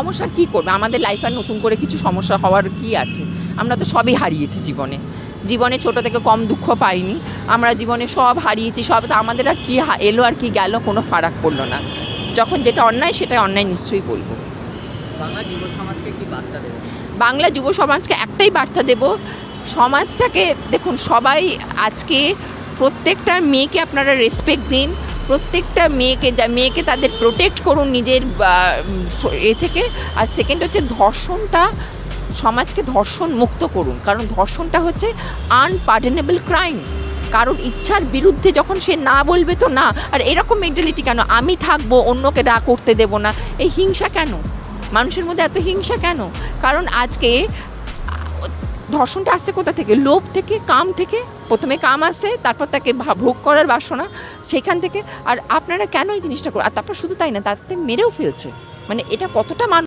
সমস্যার কী করবে? আমাদের লাইফ আর নতুন করে কিছু সমস্যা হওয়ার কি আছে? আমরা তো সবই হারিয়েছি জীবনে ছোটো থেকে কম দুঃখ পাইনি, আমরা জীবনে সব হারিয়েছি, সব তো আমাদের আর কী এলো আর কি গেল কোনো ফারাক পড়লো না। যখন যেটা অন্যায় সেটা অন্যায় নিশ্চয়ই বলবো। বাংলা যুব সমাজকে কি বার্তা দেবে? বাংলা যুব সমাজকে একটাই বার্তা দেব, সমাজটাকে দেখুন, সবাই আজকে প্রত্যেকটা মেয়েকে আপনারা রেসপেক্ট দিন, প্রত্যেকটা মেয়েকে তাদের প্রোটেক্ট করুন নিজের এ থেকে। আর সেকেন্ড হচ্ছে ধর্ষণটা, সমাজকে ধর্ষণ মুক্ত করুন, কারণ ধর্ষণটা হচ্ছে আনপার্ডনেবল ক্রাইম। কারোর ইচ্ছার বিরুদ্ধে যখন সে না বলবে তো না। আর এরকম মেন্টালিটি কেন, আমি থাকবো অন্যকে না করতে দেব না, এই হিংসা কেন? মানুষের মধ্যে এত হিংসা কেন? কারণ আজকে ধর্ষণটা আসছে কোথা থেকে? লোভ থেকে, কাম থেকে। প্রথমে কাম আসে, তারপর তাকে ভোগ করার বাসনা, সেখান থেকে। আর আপনারা কেন এই জিনিসটা আর তারপর শুধু তাই না, তাতে মেরেও ফেলছে। মানে এটা কতটা